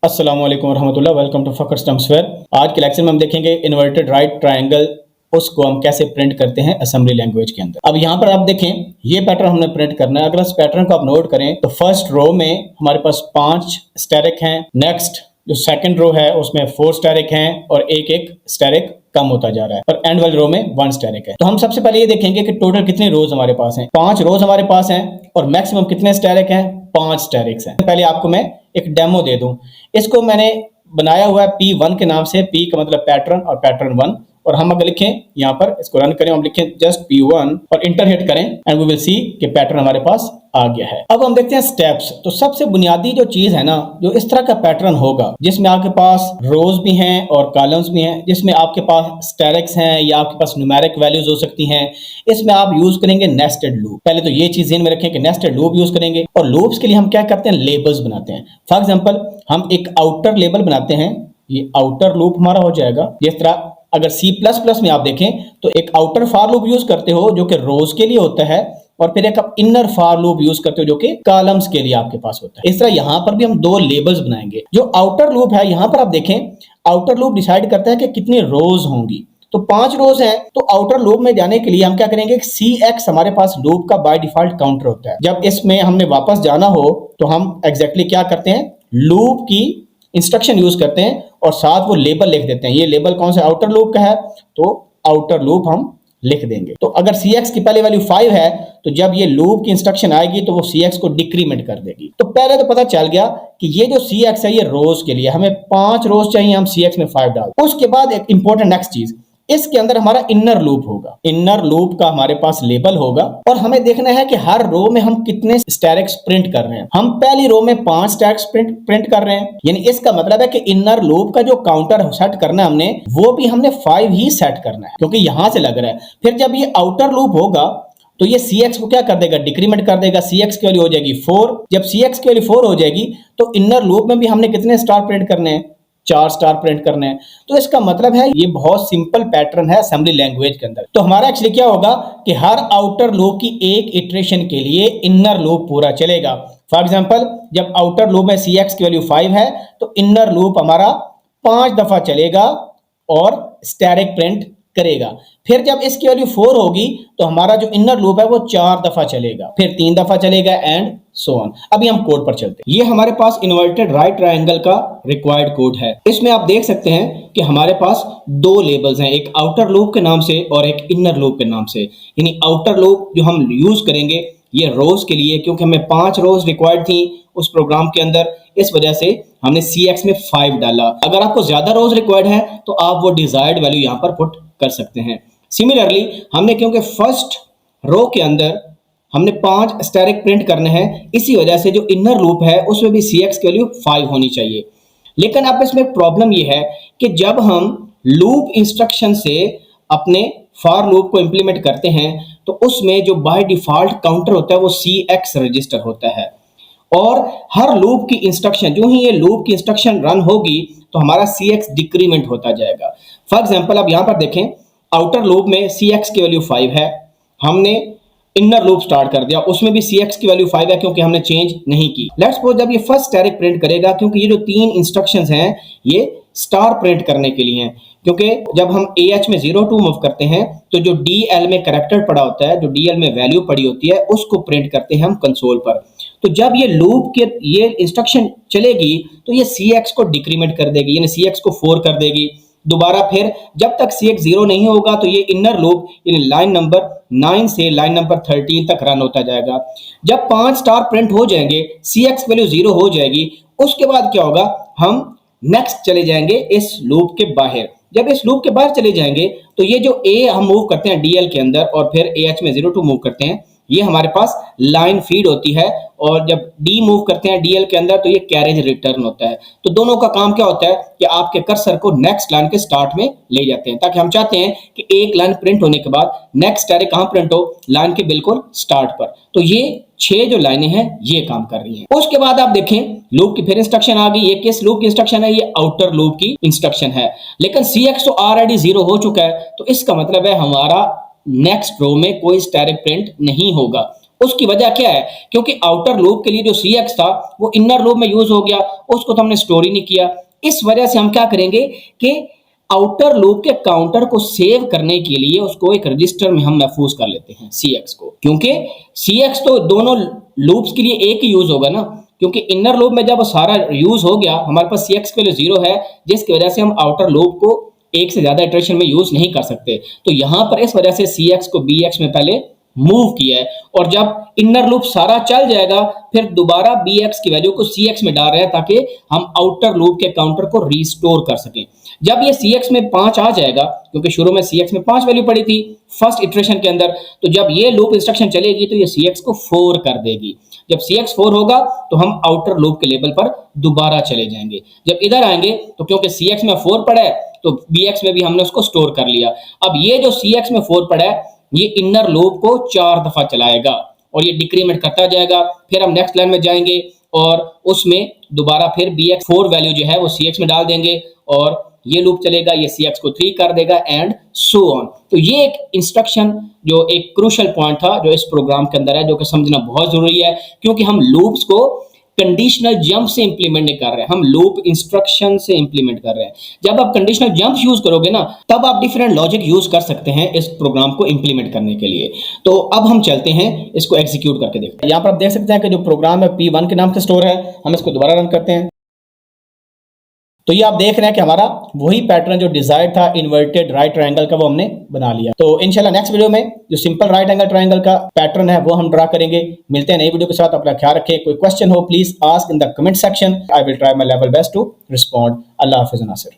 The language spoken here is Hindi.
अस्सलाम वालेकुम रहमतुल्लाह। वेलकम टू फकर स्टम्सवेयर। आज के लेक्चर में हम देखेंगे इन्वर्टेड राइट ट्रायंगल, उसको हम कैसे प्रिंट करते हैं असेंबली लैंग्वेज के अंदर। अब यहाँ पर आप देखें, ये पैटर्न हमने प्रिंट करना है। अगर इस पैटर्न को आप नोट करें तो फर्स्ट रो में हमारे पास 5 स्टैरिक हैं। नेक्स्ट जो सेकंड रो है उसमें 4 स्टैरिक हैं और एक एक स्टैरिक कम होता जा रहा है और एंड वाली रो में 1 स्टैरिक है। तो हम सबसे पहले ये देखेंगे कि टोटल कितने रोज हमारे पास हैं। 5 रोज हमारे पास हैं और मैक्सिमम कितने स्टैरिक हैं? 5 स्टैरिक्स हैं। पहले आपको मैं एक डेमो दे दूं। इसको मैंने बनाया हुआ है P1 के नाम से। P का मतलब पैटर्न और पैटर्न 1। और हम अगर लिखें यहाँ पर, इसको रन करें, हम लिखें जस्ट P1 और इंटर हिट करें एंड वी विल सी कि पैटर्न हमारे पास आ गया है। अब हम देखते हैं स्टेप्स। तो सबसे बुनियादी जो चीज है ना, जो इस तरह का पैटर्न होगा जिसमें आपके पास रोज भी हैं और कॉलम्स भी हैं, जिसमें आपके पास स्टैरिक्स हैं या आपके पास न्यूमेरिक वैल्यूज हो सकती हैं, इसमें आप यूज करेंगे नेस्टेड लूप। पहले तो ये चीज ध्यान में रखें कि नेस्टेड लूप यूज करेंगे। और लूप्स के लिए हम क्या करते हैं? लेबल्स बनाते हैं। फॉर एग्जाम्पल हम एक आउटर लेबल बनाते हैं। ये आउटर लूप हमारा हो जाएगा। जिस तरह अगर C++ में आप देखें तो एक आउटर फॉर लूप यूज करते हो जो कि रोज के लिए होता है, और फिर एक आप इनर फॉर लूप यूज करते हो जो कि कॉलम्स के लिए आपके पास होता है। इस तरह यहां पर भी हम 2 लेबल्स बनाएंगे। जो आउटर लूप है, यहां पर आप देखें, आउटर लूप डिसाइड करता है कि कितनी रोज होंगी। तो 5 रोज हैं। तो आउटर लूप में जाने के लिए हम क्या करेंगे? CX हमारे पास लूप का बाय डिफॉल्ट काउंटर होता है। जब इसमें हमने वापस जाना हो तो हम एग्जैक्टली क्या करते हैं? लूप की इंस्ट्रक्शन यूज करते हैं और साथ वो लेबल लिख देते हैं। ये लेबल कौन सा? आउटर लूप का है, तो आउटर लूप हम लिख देंगे। तो अगर CX की पहले वैल्यू 5 है तो जब ये लूप की इंस्ट्रक्शन आएगी तो वो CX को डिक्रीमेंट कर देगी। तो पहले तो पता चल गया कि ये जो CX है ये रोज के लिए, हमें 5 रोज चाहिए, हम CX में 5 डाल। उसके बाद एक इंपॉर्टेंट नेक्स्ट चीज, इसके अंदर हमारा इनर लूप होगा। इनर लूप का हमारे पास लेबल होगा और हमें देखना है कि हर रो में हम कितने स्टैरिक्स प्रिंट कर रहे हैं। हम पहली रो में 5 स्टैरिक्स प्रिंट कर रहे हैं, यानी इसका मतलब है कि इनर लूप का जो काउंटर सेट करना है हमने, वो भी हमने 5 ही सेट करना है क्योंकि यहां से लग रहा है। फिर जब ये आउटर लूप होगा तो ये CX को क्या कर देगा? डिक्रीमेंट कर देगा। CX की वैल्यू हो जाएगी 4। जब CX की वैल्यू 4 हो जाएगी तो इनर लूप में भी हमने कितने स्टार प्रिंट करने हैं? 4 स्टार प्रिंट करने हैं। तो इसका मतलब है ये बहुत सिंपल पैटर्न है असेंबली लैंग्वेज के अंदर। तो हमारा एक्चुअली क्या होगा कि हर आउटर लूप की एक इटरेशन के लिए इनर लूप पूरा चलेगा। फॉर एग्जांपल जब आउटर लूप में CX की वैल्यू 5 है तो इनर लूप हमारा 5 दफा चलेगा और स्टैरिक प्रिंट करेगा। फिर जब इसकी वैल्यू 4 होगी तो हमारा जो इनर लूप है वो 4 दफा चलेगा, फिर 3 दफा चलेगा एंड सो ऑन। अभी हम कोड पर चलते हैं। ये हमारे पास इन्वर्टेड राइट ट्रायंगल का रिक्वायर्ड कोड है। इसमें आप देख सकते हैं कि हमारे पास 2 लेबल्स हैं, एक आउटर लूप के नाम से और एक इनर लूप के नाम से। यानी आउटर लूप जो हम यूज करेंगे ये रोज के लिए, क्योंकि हमें 5 रोज रिक्वायर्ड थी उस प्रोग्राम के अंदर, इस वजह से हमने CX में 5 डाला। अगर आपको ज्यादा रोज रिक्वायर्ड है तो आप वो डिजायर्ड वैल्यू यहां पर पुट कर सकते हैं। सिमिलरली हमने, क्योंकि फर्स्ट रो के अंदर हमने 5 स्टैरिक प्रिंट करने हैं, इसी वजह से जो इनर लूप है उसमें भी CX की वैल्यू 5 होनी चाहिए। लेकिन अब इसमें प्रॉब्लम यह है कि जब हम लूप इंस्ट्रक्शन से अपने फॉर लूप को इंप्लीमेंट करते हैं तो उसमें जो बाय डिफॉल्ट काउंटर होता है वो CX रजिस्टर होता है। और हर लूप की इंस्ट्रक्शन, जो ही ये लूप की इंस्ट्रक्शन रन होगी तो हमारा CX डिक्रीमेंट होता जाएगा। फॉर एग्जांपल आप यहां पर देखें, आउटर लूप में CX की वैल्यू 5 है, हमने इनर लूप स्टार्ट कर दिया, उसमें भी CX की वैल्यू 5 है क्योंकि हमने चेंज नहीं की। लेट्स सपोज जब ये फर्स्ट स्टैरिक प्रिंट करेगा, क्योंकि ये जो 3 इंस्ट्रक्शंस हैं ये स्टार प्रिंट करने के लिए हैं, क्योंकि जब हम AH में 0 to मूव करते हैं तो जो DL में कैरेक्टर पड़ा होता है, जो DL में वैल्यू पड़ी होती है, उसको प्रिंट करते हैं हम कंसोल पर। तो जब ये लूप के ये इंस्ट्रक्शन चलेगी तो ये CX को डिक्रीमेंट कर देगी, यानी CX को 4 कर देगी। दोबारा फिर जब तक CX 0 नहीं होगा तो ये इनर लूप यानी लाइन नंबर 9 से लाइन नंबर 13 तक रन होता जाएगा। जब 5 स्टार प्रिंट हो जाएंगे, CX वैल्यू 0 हो जाएगी, उसके बाद क्या होगा? हम नेक्स्ट चले जाएंगे इस लूप के बाहर। जब इस लूप के बाहर चले जाएंगे तो ये जो A हम मूव करते हैं DL के अंदर और फिर AH में 0 to मूव करते हैं, ये हमारे पास लाइन फीड होती है। और जब D मूव करते हैं DL के अंदर तो ये कैरेज रिटर्न होता है। तो दोनों का काम क्या होता है कि आपके कर्सर को नेक्स्ट लाइन के स्टार्ट में ले जाते हैं, ताकि हम चाहते हैं कि एक लाइन प्रिंट होने के बाद नेक्स्ट स्टैरिक कहां प्रिंट हो? लाइन के बिल्कुल स्टार्ट पर। तो ये 6 जो लाइनें हैं ये काम कर रही हैं। उसके बाद आप देखें लूप की फिर इंस्ट्रक्शन आ गई। ये किस लूप की इंस्ट्रक्शन है? ये आउटर लूप की इंस्ट्रक्शन है। लेकिन CX तो ऑलरेडी 0 हो चुका है, तो इसका मतलब है हमारा नेक्स्ट रो में कोई स्टैरिक प्रिंट नहीं होगा। उसकी वजह क्या है, क्योंकि आउटर लूप के लिए जो Cx था वो इनर लूप में यूज हो गया, उसको तो हमने स्टोर ही नहीं किया। इस वजह से हम क्या करेंगे कि आउटर लूप के काउंटर को सेव करने के लिए उसको एक रजिस्टर में हम महफूज कर लेते हैं Cx को, क्योंकि Cx तो दोनों लूप्स के लिए एक ही यूज होगा ना, क्योंकि इनर लूप में जब सारा यूज हो गया हमारे पास Cx के लिए 0 है, जिसकी वजह से हम आउटर लूप को एक से ज्यादा इटरेशन में यूज नहीं कर सकते। तो यहां पर इस वजह से Cx को Bx में पहले मूव किया है, और जब इनर लूप सारा चल जाएगा फिर दोबारा Bx की वैल्यू को Cx में डाल रहे हैं ताकि हम आउटर लूप के काउंटर को रिस्टोर कर सकें। जब ये Cx में 5 आ जाएगा, क्योंकि शुरू में Cx में 5 वैल्यू पड़ी थी फर्स्ट इटरेशन के अंदर, तो जब ये लूप इंस्ट्रक्शन चलेगी तो ये Cx को 4 कर देगी। जब Cx 4 होगा तो हम आउटर लूप के लेवल पर दोबारा चले जाएंगे। जब इधर आएंगे तो क्योंकि Cx में 4 पड़ा है तो Bx में भी हमने उसको स्टोर कर लिया। अब ये जो Cx में 4 पड़ा है ये इनर लूप को 4 दफा चलाएगा और ये डिक्रीमेंट करता जाएगा। फिर हम नेक्स्ट लाइन में जाएंगे और उसमें दोबारा फिर Bx 4 वैल्यू जो है वो Cx में डाल देंगे और ये लूप चलेगा, ये Cx को 3 कर देगा एंड सो ऑन। तो ये एक इंस्ट्रक्शन जो एक क्रूशियल पॉइंट था जो इस प्रोग्राम के अंदर है, जो कि समझना बहुत जरूरी है, क्योंकि हम लूप्स को कंडीशनल जंप से इंप्लीमेंट नहीं कर रहे हैं, हम लूप इंस्ट्रक्शन से इंप्लीमेंट कर रहे हैं। जब आप कंडीशनल जंप यूज करोगे ना तब आप डिफरेंट लॉजिक यूज कर सकते हैं इस प्रोग्राम को इंप्लीमेंट करने के लिए। तो अब हम चलते हैं इसको एग्जीक्यूट करके देखते हैं। यहाँ पर आप देख सकते हैं कि जो प्रोग्राम है P1 के नाम से स्टोर है, हम इसको दोबारा रन करते हैं तो ये आप देख रहे हैं कि हमारा वही पैटर्न जो डिजायर्ड था इन्वर्टेड राइट ट्रायंगल का वो हमने बना लिया। तो इंशाल्लाह नेक्स्ट वीडियो में जो सिंपल राइट एंगल ट्रायंगल का पैटर्न है वो हम ड्रा करेंगे। मिलते हैं नई वीडियो के साथ, अपना ख्याल रखें। कोई क्वेश्चन हो please ask in the comment section, I will try my level best to respond. अल्लाह हाफिज़ नासिर।